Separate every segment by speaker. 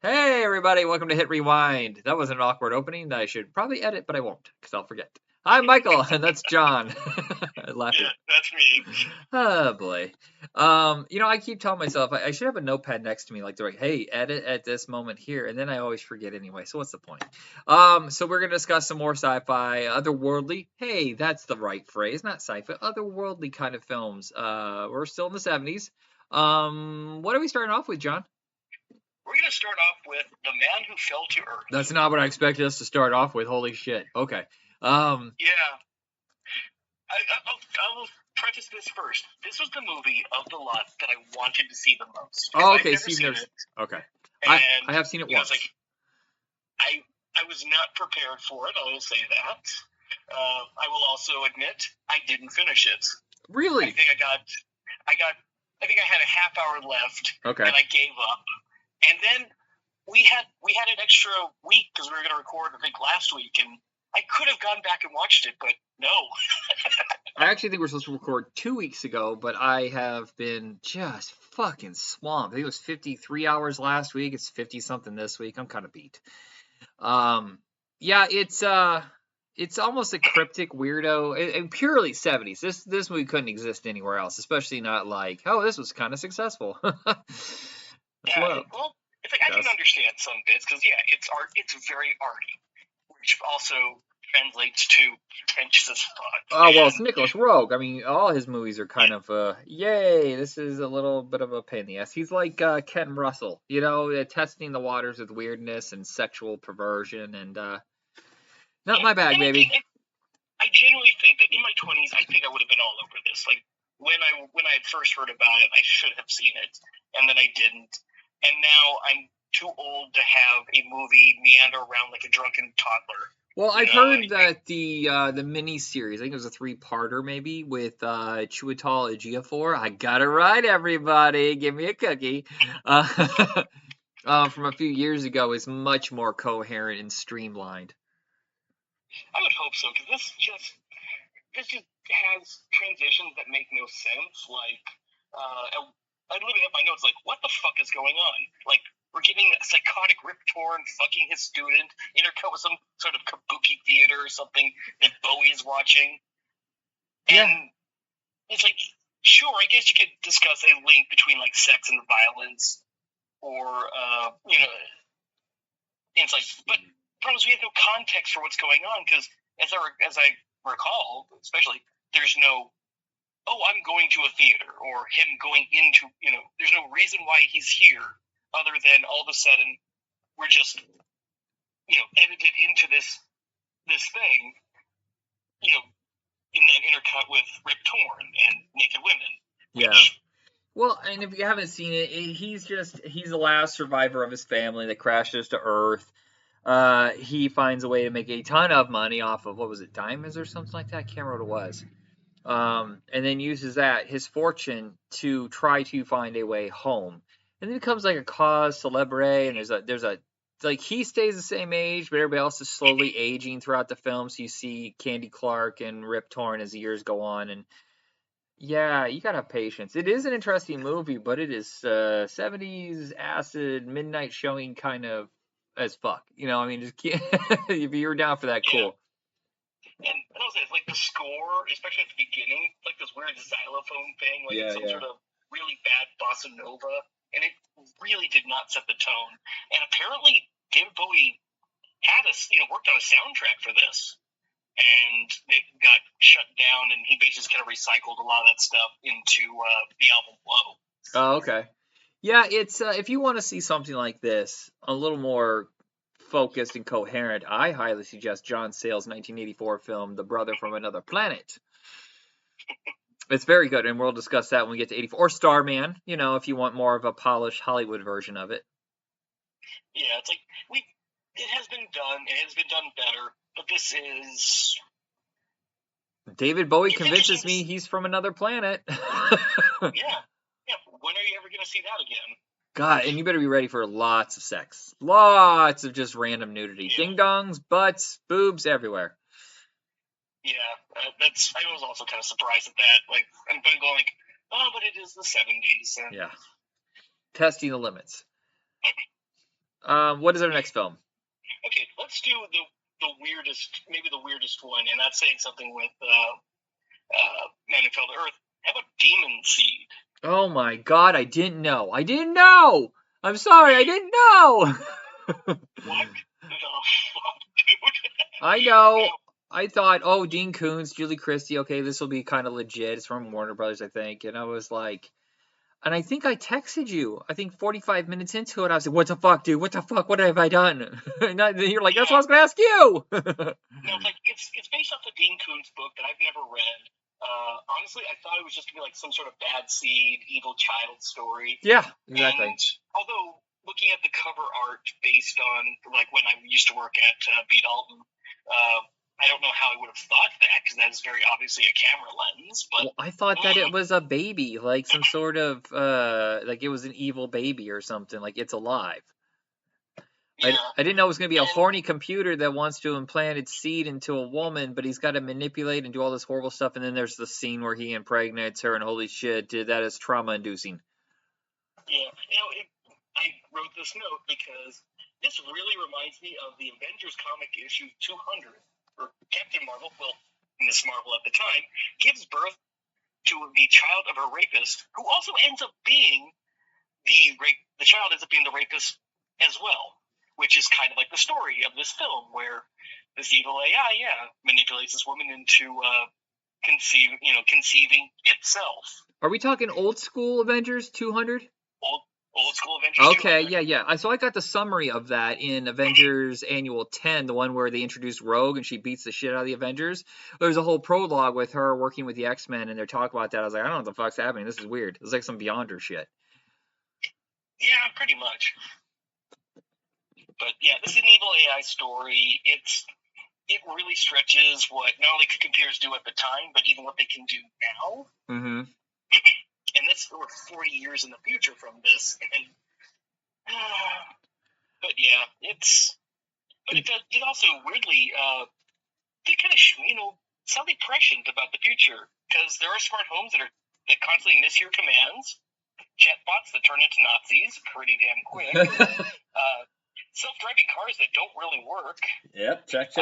Speaker 1: Hey everybody, welcome to Hit Rewind. That was an awkward opening that I should probably edit, but I won't, because I'll forget. Hi Michael, and that's John. Laughing.
Speaker 2: Yeah, that's me.
Speaker 1: Oh boy. I keep telling myself I should have a notepad next to me, like they're like, hey, edit at this moment here, and then I always forget anyway, so what's the point? So we're gonna discuss some more sci-fi, otherworldly. Hey, that's the right phrase, not sci-fi, otherworldly kind of films. We're still in the 70s. What are we starting off with, John?
Speaker 2: We're going to start off with The Man Who Fell to Earth.
Speaker 1: That's not what I expected us to start off with. Holy shit. Okay.
Speaker 2: Yeah. I'll preface this first. This was the movie of the lot that I wanted to see the most.
Speaker 1: Oh, okay.
Speaker 2: I've never seen it.
Speaker 1: Okay.
Speaker 2: And
Speaker 1: I have seen it once.
Speaker 2: I was not prepared for it. I will say that. I will also admit I didn't finish it.
Speaker 1: Really?
Speaker 2: I think I had a half hour left.
Speaker 1: Okay.
Speaker 2: And I gave up. And then we had an extra week because we were going to record, I think, last week, and I could have gone back and watched it, but no.
Speaker 1: I actually think we're supposed to record 2 weeks ago, but I have been just fucking swamped. I think it was 53 hours last week. It's 50 something this week. I'm kind of beat. Yeah, it's almost a cryptic weirdo and purely 70s. This movie couldn't exist anywhere else, especially not like, oh, this was kind of successful.
Speaker 2: Yeah, well, it's like I can understand some bits because it's art. It's very arty, which also translates to pretentious as fuck.
Speaker 1: Oh well, it's Nicholas Rogue. I mean, all his movies are kind of yay. This is a little bit of a pain in the ass. He's like Ken Russell, testing the waters with weirdness and sexual perversion, and not my bag, baby.
Speaker 2: I genuinely think that in my 20s, I think I would have been all over this. Like when I had first heard about it, I should have seen it, and then I didn't. And now I'm too old to have a movie meander around like a drunken toddler.
Speaker 1: Well, I've heard that the mini series, I think it was a 3-parter maybe, with Chiwetel Ejiofor. I got it right, everybody. Give me a cookie. From a few years ago, is much more coherent and streamlined.
Speaker 2: I would hope so, because this just has transitions that make no sense. Like, I literally have my notes like, what the fuck is going on? Like, we're getting a psychotic Rip Torn fucking his student, intercut with some sort of kabuki theater or something that Bowie's watching.
Speaker 1: Yeah.
Speaker 2: And it's like, sure, I guess you could discuss a link between, like, sex and violence, or, it's like, but the problem is we have no context for what's going on, because as I recall, especially, there's no, oh, I'm going to a theater, or him going into, there's no reason why he's here, other than all of a sudden we're just, edited into this thing, and then intercut with Rip Torn and naked women.
Speaker 1: Yeah. Well, and if you haven't seen it, he's the last survivor of his family that crashes to Earth. He finds a way to make a ton of money off of, what was it, diamonds or something like that? I can't remember what it was. And then uses his fortune, to try to find a way home. And then it becomes like a cause celebre, and there's a like, he stays the same age, but everybody else is slowly aging throughout the film. So you see Candy Clark and Rip Torn as the years go on, and yeah, you gotta have patience. It is an interesting movie, but it is 70s acid midnight showing kind of as fuck. I mean, just if you're down for that, cool.
Speaker 2: And also, it's like the score, especially at the beginning, like this weird xylophone thing, like some sort of really bad bossa nova, and it really did not set the tone. And apparently, David Bowie had worked on a soundtrack for this, and it got shut down, and he basically kind of recycled a lot of that stuff into the album Blow.
Speaker 1: Oh, okay. Yeah, it's if you want to see something like this, a little more focused and coherent, I highly suggest John Sayles' 1984 film, The Brother from Another Planet. It's very good, and we'll discuss that when we get to 84. Or Starman, if you want more of a polished Hollywood version of it.
Speaker 2: Yeah, it's like, it has been done, it has been done better, but this is...
Speaker 1: David Bowie convinces me he's from another planet.
Speaker 2: Yeah. When are you ever going to see that again?
Speaker 1: God, and you better be ready for lots of sex. Lots of just random nudity. Yeah. Ding-dongs, butts, boobs, everywhere.
Speaker 2: Yeah, I was also kind of surprised at that. Like, I'm going like, oh, but it is the 70s.
Speaker 1: Yeah. Testing the limits. What is our next film?
Speaker 2: Okay, let's do the weirdest, maybe the weirdest one, and that's saying something with Man Who Fell to Earth. How about Demon Seed?
Speaker 1: Oh my God, I didn't know. I'm sorry, I didn't know.
Speaker 2: What the fuck, dude?
Speaker 1: I know. I thought, oh, Dean Koontz, Julie Christie, okay, this will be kind of legit. It's from Warner Brothers, I think. And I was like, and I think I texted you. I think 45 minutes into it, I was like, what the fuck, dude? What the fuck? What have I done? And you're like, that's what I was going to ask you.
Speaker 2: No, it's based off the Dean Koontz book that I've never read. Honestly, I thought it was just going to be like some sort of bad seed, evil child story.
Speaker 1: Yeah, exactly.
Speaker 2: And although looking at the cover art based on like when I used to work at B. Dalton, I don't know how I would have thought that because that is very obviously a camera lens. But
Speaker 1: well, I thought that it was a baby, like some sort of like it was an evil baby or something, like It's Alive.
Speaker 2: yeah.
Speaker 1: I didn't know it was going to be a horny computer that wants to implant its seed into a woman, but he's got to manipulate and do all this horrible stuff. And then there's the scene where he impregnates her, and holy shit, dude, that is trauma-inducing.
Speaker 2: Yeah, I wrote this note because this really reminds me of the Avengers comic issue 200, where Captain Marvel, well, Miss Marvel at the time, gives birth to the child of a rapist, who also ends up being the child ends up being the rapist as well, which is kind of like the story of this film, where this evil AI, manipulates this woman into conceiving itself.
Speaker 1: Are we talking old school Avengers 200?
Speaker 2: Old school Avengers.
Speaker 1: Okay, 200. Yeah. So I got the summary of that in Avengers Annual 10, the one where they introduced Rogue and she beats the shit out of the Avengers. There's a whole prologue with her working with the X-Men, and they're talking about that. I was like, I don't know what the fuck's happening. This is weird. It's like some Beyonder shit.
Speaker 2: Yeah, pretty much. But yeah, this is an evil AI story. It really stretches what not only could computers do at the time, but even what they can do now.
Speaker 1: Mm-hmm.
Speaker 2: And we're 40 years in the future from this. And, but yeah, it also weirdly they kind of sound prescient about the future, because there are smart homes that constantly mishear commands, chatbots that turn into Nazis pretty damn quick, self-driving cars that don't really work.
Speaker 1: Yep, check.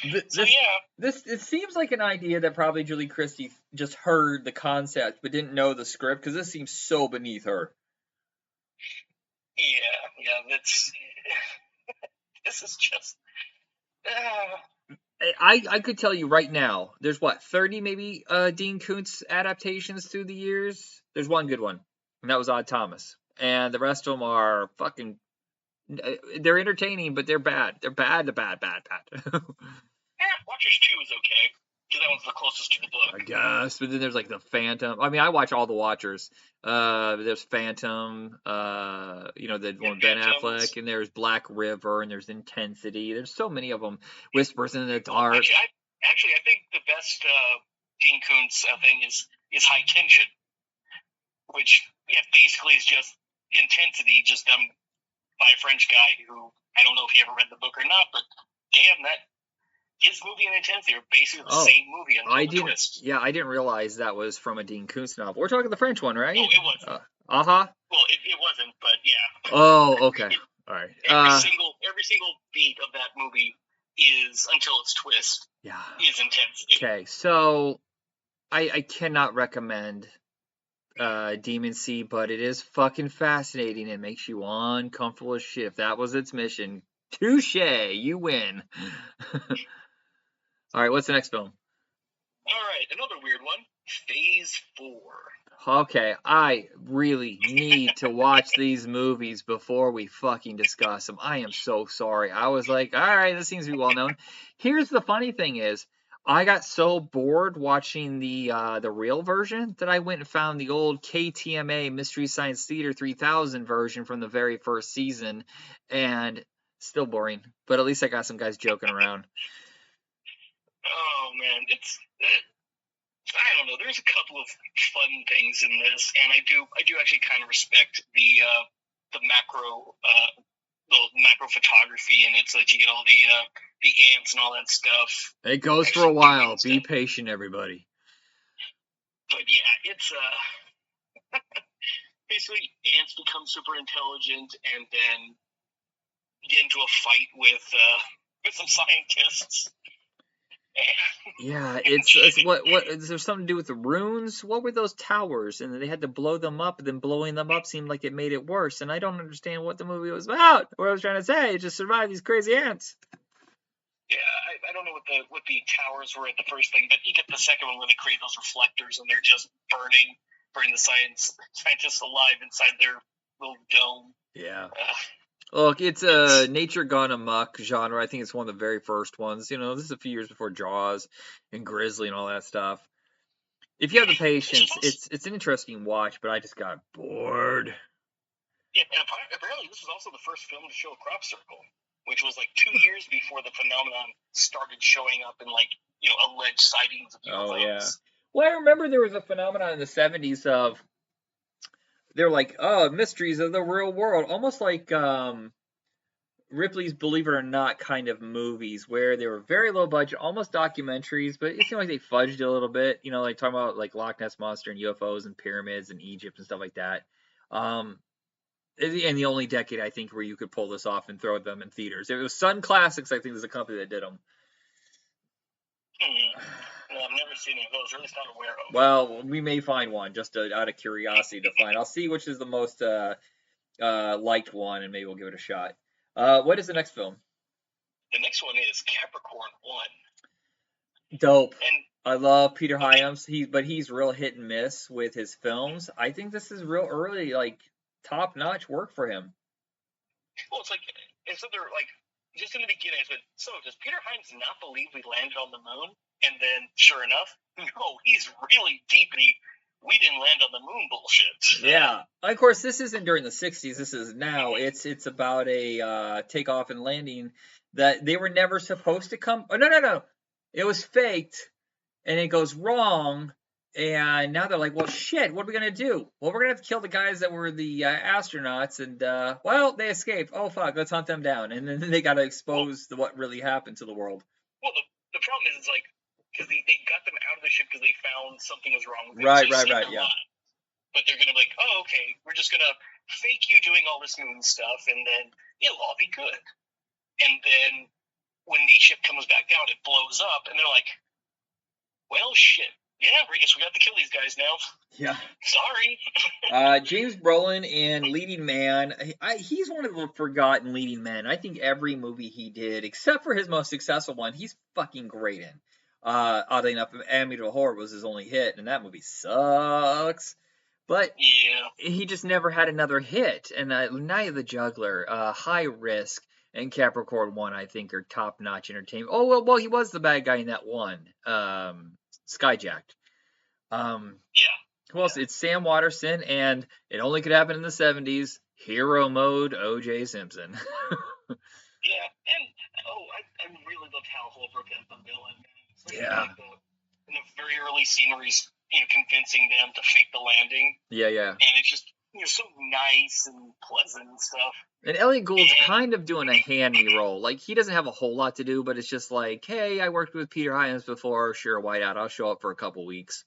Speaker 1: It seems like an idea that probably Julie Christie just heard the concept but didn't know the script, because this seems so beneath her.
Speaker 2: Yeah, this is just.
Speaker 1: I could tell you right now, there's 30 maybe Dean Koontz adaptations through the years. There's one good one, and that was Odd Thomas, and the rest of them are fucking. They're entertaining, but they're bad. They're bad.
Speaker 2: Watchers 2 is okay, because that one's the closest to the book.
Speaker 1: I guess, but then there's like the Phantom. I mean, I watch all the Watchers. There's Phantom, the one Ben Affleck, and there's Black River, and there's Intensity. There's so many of them. Whispers in the Dark.
Speaker 2: Actually, I think the best Dean Koontz thing is High Tension, which basically is just Intensity, just done by a French guy who, I don't know if he ever read the book or not, but damn, that his movie and Intensity are basically the same movie until the twist.
Speaker 1: Yeah, I didn't realize that was from a Dean Koontz novel. We're talking the French one, right?
Speaker 2: Oh, it wasn't.
Speaker 1: Well,
Speaker 2: it wasn't, but yeah.
Speaker 1: Oh, okay. All right.
Speaker 2: Every single beat of that movie is, until its twist, is Intensity.
Speaker 1: Okay, so I cannot recommend Demon Seed, but it is fucking fascinating. It makes you uncomfortable as shit. If that was its mission, touche, you win. All right, what's the next film?
Speaker 2: All right, another weird one, Phase 4.
Speaker 1: Okay, I really need to watch these movies before we fucking discuss them. I am so sorry. I was like, all right, this seems to be well known. Here's the funny thing is, I got so bored watching the real version that I went and found the old KTMA Mystery Science Theater 3000 version from the very first season, and still boring. But at least I got some guys joking around.
Speaker 2: Oh man, I don't know. There's a couple of fun things in this, and I do actually kind of respect the macro photography, and it's so that you get all the ants and all that stuff.
Speaker 1: It goes for a while. Be patient, everybody.
Speaker 2: But yeah, it's Phase basically ants become super intelligent and then get into a fight with some scientists.
Speaker 1: Yeah, it's what is there something to do with the runes? What were those towers? And they had to blow them up, and then blowing them up seemed like it made it worse. And I don't understand what the movie was about. What I was trying to say, just survive these crazy ants.
Speaker 2: Yeah, I don't know what the towers were at the first thing, but you get the second one where they create those reflectors and they're just burning the scientists alive inside their little dome.
Speaker 1: Yeah. Look, it's a nature gone amok genre. I think it's one of the very first ones. You know, this is a few years before Jaws and Grizzly and all that stuff. If you have the patience, it's an interesting watch, but I just got bored.
Speaker 2: Yeah, and apparently this was also the first film to show a crop circle, which was like 2 years before the phenomenon started showing up in alleged sightings of UFOs.
Speaker 1: Oh yeah. Well, I remember there was a phenomenon in the 70s of they're like, oh, mysteries of the real world, almost like Ripley's Believe It or Not kind of movies, where they were very low budget, almost documentaries, but it seemed like they fudged it a little bit. You know, like talking about like Loch Ness Monster and UFOs and pyramids and Egypt and stuff like that. And the only decade I think where you could pull this off and throw them in theaters. It was Sun Classics, I think, was the company that did them.
Speaker 2: No, I've never seen any of those, or at least not aware of.
Speaker 1: Well, we may find one just out of curiosity to find. I'll see which is the most liked one, and maybe we'll give it a shot. What is the next film?
Speaker 2: The next one is Capricorn 1.
Speaker 1: Dope. And I love Peter Hyams. But he's real hit and miss with his films. I think this is real early, like top-notch work for him.
Speaker 2: Well, it's so they're like just in the beginning. I said, so does Peter Hyams not believe we landed on the moon? And then, sure enough, no, he's really deeply, we didn't land on the moon bullshit.
Speaker 1: Yeah. Of course, this isn't during the 60s. This is now. It's about a takeoff and landing that they were never supposed to come. Oh, no. It was faked, and it goes wrong. And now they're like, well, shit, what are we going to do? Well, we're going to have to kill the guys that were the astronauts. And, well, they escaped. Oh, fuck, let's hunt them down. And then they got to expose what really happened to the world.
Speaker 2: Well, the problem is, it's like, because they got them out of the ship because they found something was wrong with it.
Speaker 1: Right,
Speaker 2: yeah. But they're going to be like, oh, okay, we're just going to fake you doing all this moon stuff, and then it'll all be good. And then when the ship comes back down, it blows up, and they're like, well, shit. Yeah, I guess we got to kill these guys now.
Speaker 1: Yeah.
Speaker 2: Sorry.
Speaker 1: James Brolin in Leading Man. He's one of the forgotten leading men. I think every movie he did, except for his most successful one, he's fucking great in. Oddly enough, Amityville Horror was his only hit, and that movie sucks. But
Speaker 2: yeah,
Speaker 1: he just never had another hit. And Night of the Juggler, High Risk, and Capricorn 1, I think, are top-notch entertainment. Oh, well, he was the bad guy in that one, Skyjacked.
Speaker 2: Yeah.
Speaker 1: Who else? It's Sam Waterston, and it only could happen in the 70s. Hero mode, O.J. Simpson.
Speaker 2: Yeah, and I really loved Hal Holbrook as the villain.
Speaker 1: Yeah.
Speaker 2: In the very early sceneries, convincing them to fake the landing.
Speaker 1: Yeah.
Speaker 2: And it's just so nice and pleasant and stuff.
Speaker 1: And Elliot Gould's kind of doing a hand-me role. Like, he doesn't have a whole lot to do, but it's just like, hey, I worked with Peter Hyams before. Sure, whiteout. I'll show up for a couple weeks.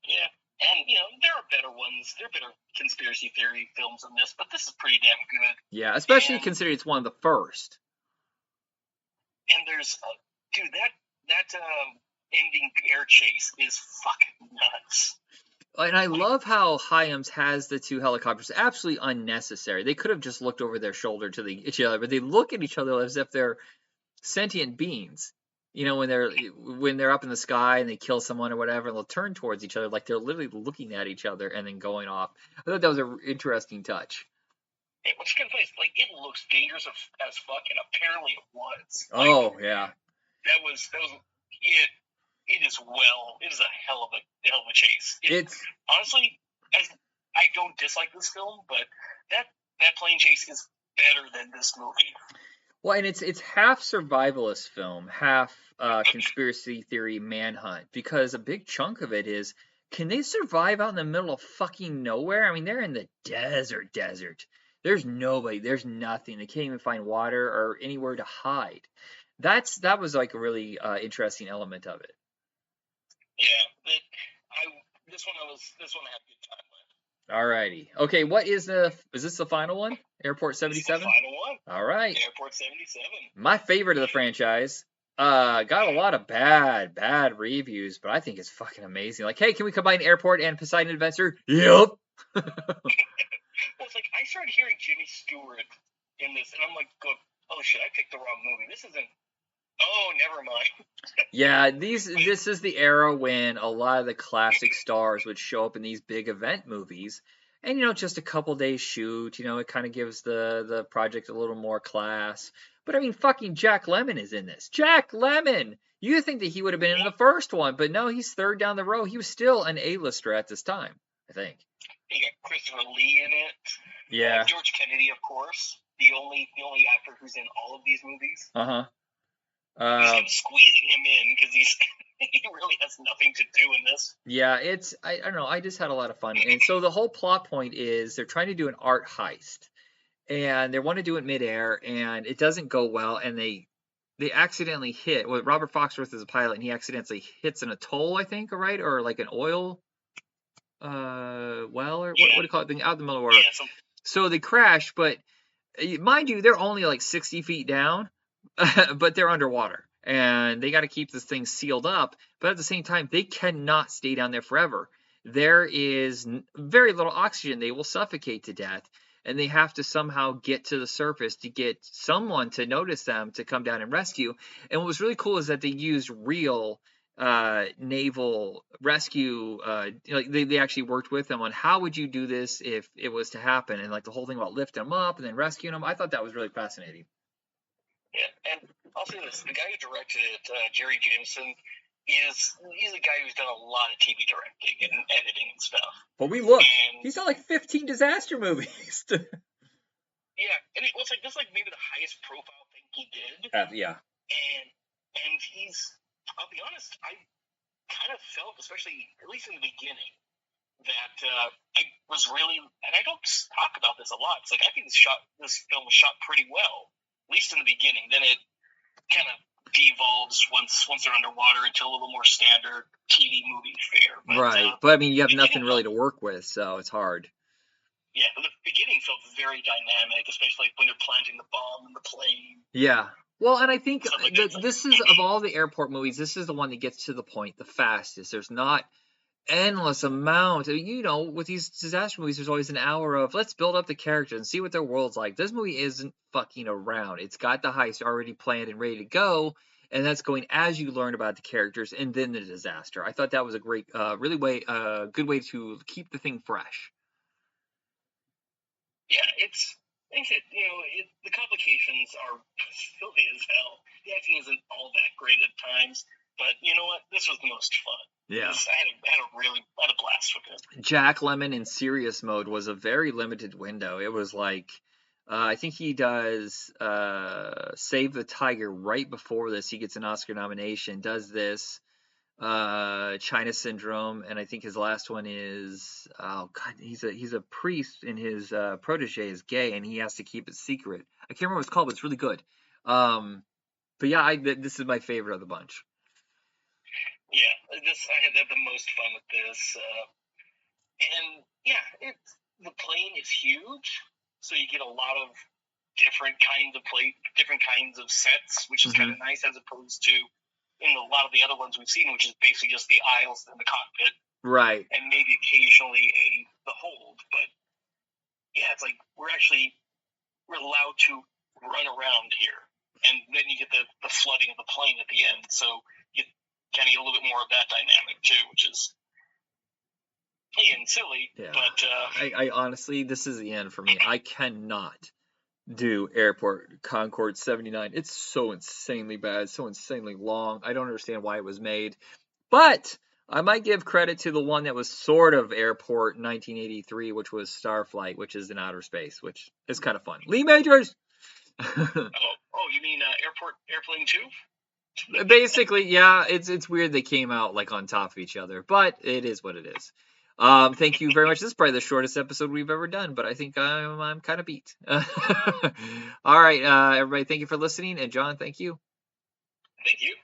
Speaker 2: Yeah. And, there are better ones. There are better conspiracy theory films than this, but this is pretty damn good.
Speaker 1: Yeah, especially considering it's one of the first.
Speaker 2: And there's, dude, that ending air chase is fucking nuts.
Speaker 1: And I love how Hyams has the two helicopters. Absolutely unnecessary. They could have just looked over their shoulder to each other, but they look at each other as if they're sentient beings. When they're up in the sky and they kill someone or whatever, and they'll turn towards each other like they're literally looking at each other and then going off. I thought that was an interesting touch.
Speaker 2: Hey, what's kind of funny is, it looks dangerous as fuck, and apparently it was.
Speaker 1: Oh yeah.
Speaker 2: That was it. It is a hell of a chase. It's honestly, I don't dislike this film, but that plane chase is better than this movie.
Speaker 1: Well, and it's half survivalist film, half conspiracy theory manhunt, because a big chunk of it is, can they survive out in the middle of fucking nowhere? I mean, they're in the desert. There's nobody, there's nothing. They can't even find water or anywhere to hide. That was like a really interesting element of it.
Speaker 2: Yeah, this one I had a good time with.
Speaker 1: Alrighty. Okay, what is this the final one? Airport 77?
Speaker 2: Final one.
Speaker 1: All right.
Speaker 2: Airport 77.
Speaker 1: My favorite of the franchise. Got a lot of bad reviews, but I think it's fucking amazing. Like, hey, can we combine Airport and Poseidon Adventure? Yep.
Speaker 2: Well, it's like I started hearing Jimmy Stewart in this, and I'm like, oh shit, I picked the wrong movie. This isn't. Oh, never mind.
Speaker 1: Yeah, this is the era when a lot of the classic stars would show up in these big event movies, and just a couple days shoot. It kind of gives the project a little more class. But I mean, fucking Jack Lemmon is in this. Jack Lemmon. You think that he would have been in the first one, but no, he's third down the row. He was still an A-lister at this time, I think.
Speaker 2: You got Christopher Lee in it.
Speaker 1: Yeah.
Speaker 2: George Kennedy, of course, the only actor who's in all of these movies. He's squeezing him in because he really has nothing to do in this.
Speaker 1: Yeah, I don't know. I just had a lot of fun, and so the whole plot point is they're trying to do an art heist, and they want to do it midair, and it doesn't go well, and they accidentally hit. Well, Robert Foxworth is a pilot, and he accidentally hits an atoll, I think, right, or like an oil well, or what do you call it? Thing out in the middle of the water. Yeah, so they crash, but mind you, they're only like 60 feet down. But they're underwater, and they got to keep this thing sealed up. But at the same time, they cannot stay down there forever. There is very little oxygen. They will suffocate to death, and they have to somehow get to the surface to get someone to notice them to come down and rescue. And what was really cool is that they used real naval rescue. They actually worked with them on how would you do this if it was to happen, and like the whole thing about lifting them up and then rescuing them. I thought that was really fascinating.
Speaker 2: Yeah, and I'll say this: the guy who directed it, Jerry Jameson, he's a guy who's done a lot of TV directing and editing and stuff.
Speaker 1: But he's done like 15 disaster movies.
Speaker 2: Yeah, and it's like this, like maybe the highest profile thing he did.
Speaker 1: Yeah.
Speaker 2: And I'll be honest, I kind of felt, especially at least in the beginning, that I was really, and I don't talk about this a lot. It's like I think this film was shot pretty well. At least in the beginning. Then it kind of devolves once they're underwater into a little more standard TV movie fare. But,
Speaker 1: right, but I mean, you have nothing really to work with, so it's hard.
Speaker 2: Yeah, but the beginning felt very dynamic, especially when they're planting the bomb in the plane.
Speaker 1: Yeah. Well, and I think this is, of all the airport movies, this is the one that gets to the point the fastest. There's not endless amount. With these disaster movies, there's always an hour of let's build up the characters and see what their world's like. This movie isn't fucking around. It's got the heist already planned and ready to go, and that's going as you learn about the characters and then the disaster. I thought that was a great, good way to keep the thing fresh.
Speaker 2: Yeah, the complications are filthy as hell. The acting isn't all that great at times, but you know what? This was the most fun.
Speaker 1: Yeah,
Speaker 2: I had a blast with it.
Speaker 1: Jack Lemmon in serious mode was a very limited window. It was like, I think he does Save the Tiger right before this. He gets an Oscar nomination. Does this China Syndrome, and I think his last one is he's a priest and his protege is gay, and he has to keep it secret. I can't remember what it's called, but it's really good. But yeah, this is my favorite of the bunch.
Speaker 2: Yeah, I had the most fun with this, and yeah, the plane is huge, so you get a lot of different kinds of sets, which is kind of nice as opposed to in a lot of the other ones we've seen, which is basically just the aisles and the cockpit,
Speaker 1: right?
Speaker 2: And maybe occasionally the hold, but yeah, it's like we're allowed to run around here, and then you get the flooding of the plane at the end, so you kind of get a little bit more of that dynamic too, which is and silly. Yeah. But
Speaker 1: I honestly, this is the end for me. I cannot do Airport Concorde 79. It's so insanely bad, so insanely long. I don't understand why it was made, but I might give credit to the one that was sort of Airport 1983, which was Starflight, which is in outer space, which is kind of fun. Lee Majors.
Speaker 2: You mean Airplane 2?
Speaker 1: Basically, yeah, it's weird they came out like on top of each other, but it is what it is. Thank you very much. This is probably the shortest episode we've ever done, but I think I'm kind of beat. All right, everybody, thank you for listening, and John, thank you.
Speaker 2: Thank you.